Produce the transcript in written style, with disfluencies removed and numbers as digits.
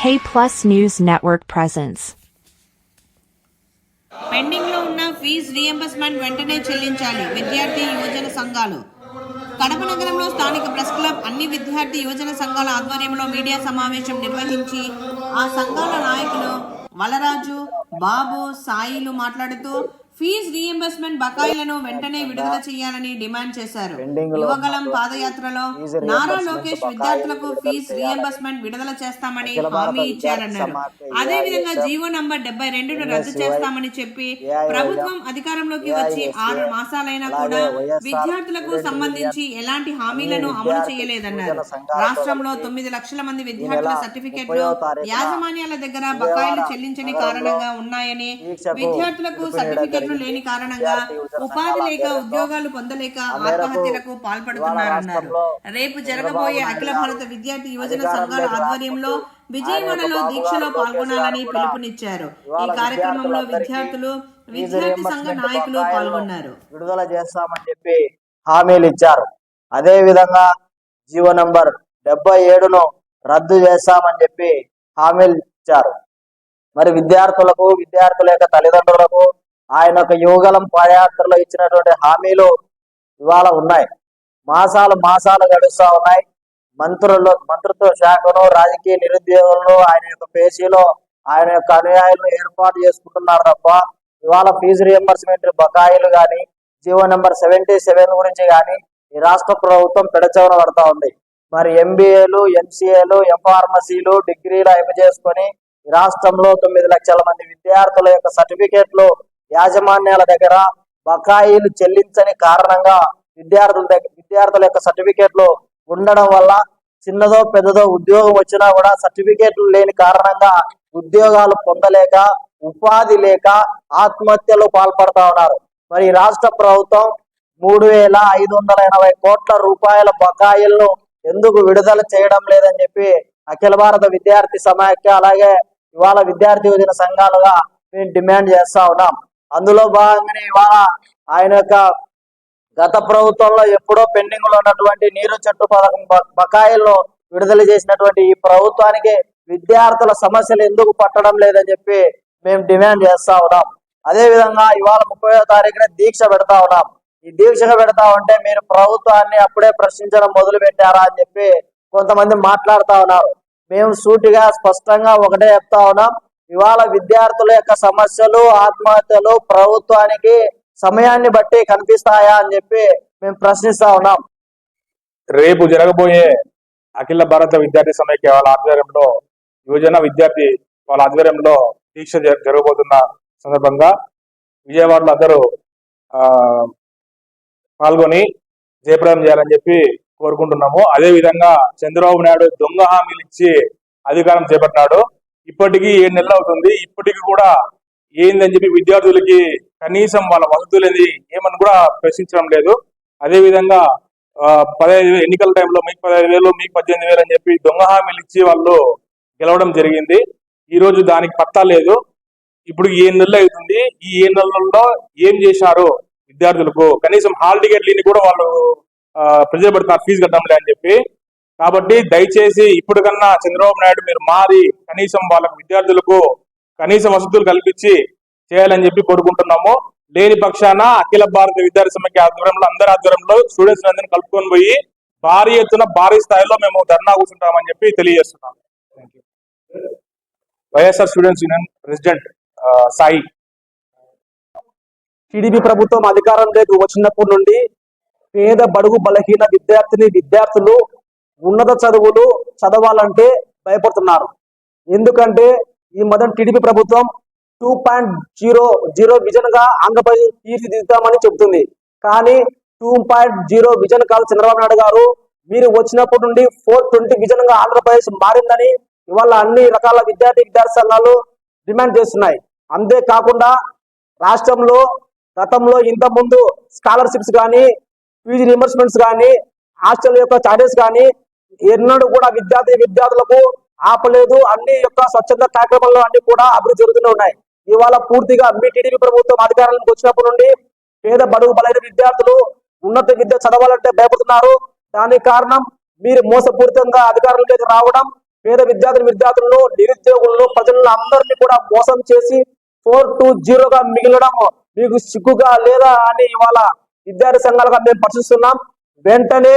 K Plus News Network presents. Pending లో ఉన్న fee reimbursement వెంటనే చెల్లించాలి విద్యార్థి యువజన సంఘాలు. కడప నగరంలో స్థానిక ప్రెస్ క్లబ్ అన్ని విద్యార్థి యువజన సంఘాల ఆధ్వర్యంలో మీడియా సమావేశం నిర్వహించి ఆ సంఘాల నాయకులు వలరాజు, బాబు, సాయిలు మాట్లాడుతూ ఫీజు రీయింబర్స్మెంట్ బకాయిలను వెంటనే విడుదల చేయాలని డిమాండ్ చేశారు. యువగలం పాదయాత్రలో నారా లోకేష్ విద్యార్థులకు ఫీజు రీయింబర్స్మెంట్ విడుదల చేస్తామని హామీ ఇచ్చారన్నారు. అదేవిధంగా జీవో నంబర్ 72ను రద్దు చేస్తామని చెప్పి ప్రభుత్వం అధికారంలోకి వచ్చి 6 మాసాలైనా కూడా విద్యార్థులకు సంబంధించి ఎలాంటి హామీలను అమలు చేయలేదన్నారు. రాష్ట్రంలో 9 లక్షల మంది విద్యార్థుల సర్టిఫికెట్లు యాజమాన్యాల దగ్గర బకాయిలు చెల్లించని కారణంగా ఉన్నాయని, విద్యార్థులకు సర్టిఫికెట్లు లేని కారణంగా ఉపాధి లేక ఉద్యోగాలు పొందలేక ఆత్మహత్యలకు పాల్పడుతున్నారన్నారు. రేపు జరగబోయే అఖిల భారత విద్యార్థి యువజన సంఘాల ఆధ్వర్యంలో విజయవాడలో దీక్షలో పాల్గొనాలని పిలుపునిచ్చారు. ఈ కార్యక్రమంలో విద్యార్థులు, విద్యార్థి సంఘ నాయకులు పాల్గొన్నారు. విడుదల చేస్తామని చెప్పి హామీలు ఇచ్చారు. అదే విధంగా జీవో నంబర్ 77ను రద్దు చేస్తామని చెప్పి హామీలు ఇచ్చారు. మరి విద్యార్థుల యొక్క తల్లిదండ్రులకు ఆయన యొక్క యువగలం పాదయాత్రలో ఇచ్చినటువంటి హామీలు ఇవాళ ఉన్నాయి. మాసాలు గడుస్తూ ఉన్నాయి. మంత్రిత్వ శాఖను, రాజకీయ నిరుద్యోగులను, ఆయన యొక్క పేసీలో ఆయన యొక్క అనుయాయులను ఏర్పాటు చేసుకుంటున్నారు తప్ప ఇవాళ ఫీజు రియంబర్స్మెంట్ బకాయిలు కానీ, జీవో నెంబర్ 77 గురించి కానీ ఈ రాష్ట్ర ప్రభుత్వం పెడచవన పడతా ఉంది. మరి ఎంబీఏలు, ఎంసీఏలు, ఎంఫార్మసీలు, డిగ్రీలు అయిపు చేసుకొని ఈ రాష్ట్రంలో 9 లక్షల మంది విద్యార్థుల యొక్క సర్టిఫికేట్లు యాజమాన్యాల దగ్గర బకాయిలు చెల్లించని కారణంగా విద్యార్థుల యొక్క సర్టిఫికేట్లు ఉండడం వల్ల చిన్నదో పెద్దదో ఉద్యోగం వచ్చినా కూడా సర్టిఫికేట్లు లేని కారణంగా ఉద్యోగాలు పొందలేక, ఉపాధి లేక ఆత్మహత్యలు పాల్పడతా ఉన్నారు. మరి రాష్ట్ర ప్రభుత్వం 3,580 కోట్ల రూపాయల బకాయిలను ఎందుకు విడుదల చేయడం లేదని చెప్పి అఖిల భారత విద్యార్థి సమాఖ్య, అలాగే ఇవాళ విద్యార్థి యువజన సంఘాలుగా మేము డిమాండ్ చేస్తా ఉన్నాం. అందులో భాగంగానే ఇవాళ ఆయన యొక్క గత ప్రభుత్వంలో ఎప్పుడో పెండింగ్ లో ఉన్నటువంటి నీరు చెట్టు పథకం బకాయిలను విడుదల చేసినటువంటి ఈ ప్రభుత్వానికి విద్యార్థుల సమస్యలు ఎందుకు పట్టడం లేదని చెప్పి మేము డిమాండ్ చేస్తా ఉన్నాం. అదే విధంగా ఇవాళ 30వ తారీఖున దీక్ష పెడతా ఉన్నాం. ఈ దీక్షగా పెడతా ఉంటే మీరు ప్రభుత్వాన్ని అప్పుడే ప్రశ్నించడం మొదలు పెట్టారా అని చెప్పి కొంతమంది మాట్లాడుతా ఉన్నారు. మేము సూటిగా స్పష్టంగా ఒకటే చెప్తా ఉన్నాం, ఇవాళ విద్యార్థుల యొక్క సమస్యలు, ఆత్మహత్యలు ప్రభుత్వానికి సమయాన్ని బట్టి కనిపిస్తాయా అని చెప్పి మేము ప్రశ్నిస్తా ఉన్నాం. రేపు జరగబోయే అఖిల భారత విద్యార్థి సమైక్య వాళ్ళ ఆధ్వర్యంలో, యువజన విద్యార్థి వాళ్ళ ఆధ్వర్యంలో దీక్ష జరగబోతున్న సందర్భంగా విజయవాడలో అందరూ పాల్గొని జయప్రదం చేయాలని చెప్పి కోరుకుంటున్నాము. అదే విధంగా చంద్రబాబు నాయుడు దొంగ హామీలు ఇచ్చి అధికారం చేపట్టినాడు. ఇప్పటికీ 7 నెలలు అవుతుంది. ఇప్పటికీ కూడా ఏందని చెప్పి విద్యార్థులకి కనీసం వాళ్ళ వసతులు ఏమని కూడా ప్రశ్నించడం లేదు. అదే విధంగా 15 ఎన్నికల టైంలో మీకు 15,000, మీకు 18,000 అని చెప్పి దొంగ హామీలు ఇచ్చి వాళ్ళు గెలవడం జరిగింది. ఈ రోజు దానికి పత్తా లేదు. ఇప్పుడు 7 నెలలు అవుతుంది. ఈ 7 నెలల్లో ఏం చేశారు విద్యార్థులకు? కనీసం హాల్ టికెట్లని కూడా వాళ్ళు ప్రెజర్ పెడుతున్నారు ఫీజు కట్టడం అని చెప్పి. కాబట్టి దయచేసి ఇప్పటికన్నా చంద్రబాబు నాయుడు మీరు మారి కనీసం వాళ్ళకు విద్యార్థులకు కనీస వసతులు కల్పించి చేయాలని చెప్పి కోరుకుంటున్నాము. లేని పక్షాన అఖిల భారత విద్యార్థి సమైక్య ఆధ్వర్యంలో, అందరి ఆధ్వర్యంలో స్టూడెంట్స్ అందరినీ కలుపుకొని పోయి భారీ ఎత్తున, భారీ స్థాయిలో మేము ధర్నా కూర్చుంటామని చెప్పి తెలియజేస్తున్నాము. YSR students union president Sai. TDP ప్రభుత్వం అధికారంలోకి వచ్చినప్పటి నుండి పేద, బడుగు, బలహీన విద్యార్థులు ఉన్నత చదువులు చదవాలంటే భయపడుతున్నారు. ఎందుకంటే ఈ మొదటి టీడీపీ ప్రభుత్వం 2.00 విజన్ గా ఆంధ్రప్రదేశ్ తీర్చిదిద్దామని చెబుతుంది. కానీ 2.0 విజన్ కాదు. చంద్రబాబు నాయుడు గారు మీరు వచ్చినప్పటి నుండి 420 విజన్ గా ఆంధ్రప్రదేశ్ మారిందని ఇవాళ అన్ని రకాల విద్యార్థి సంఘాలు డిమాండ్ చేస్తున్నాయి. అంతేకాకుండా రాష్ట్రంలో గతంలో ఇంత ముందు స్కాలర్షిప్స్ కానీ, ఫీజు రియంబర్స్మెంట్స్ కానీ, హాస్టల్ యొక్క చార్జెస్ కానీ ఎన్నడూ కూడా విద్యార్థులకు ఆపలేదు. అన్ని యొక్క స్వచ్ఛంద కార్యక్రమాల్లో అన్ని కూడా అభివృద్ధి జరుగుతూనే ఉన్నాయి. ఇవాళ పూర్తిగా మీ టీడీపీ ప్రభుత్వం అధికారంలోకి వచ్చినప్పటి నుండి పేద, బడుగు, బలైన విద్యార్థులు ఉన్నత విద్య చదవాలంటే భయపడుతున్నారు. దానికి కారణం మీరు మోసపూరితంగా అధికారంలోకి రావడం, పేద విద్యార్థులను, నిరుద్యోగులను, ప్రజలను అందరినీ కూడా మోసం చేసి 420గా మిగిలడం మీకు సిగ్గుగా లేదా అని ఇవాళ విద్యార్థి సంఘాలుగా మేము ప్రశ్నిస్తున్నాం. వెంటనే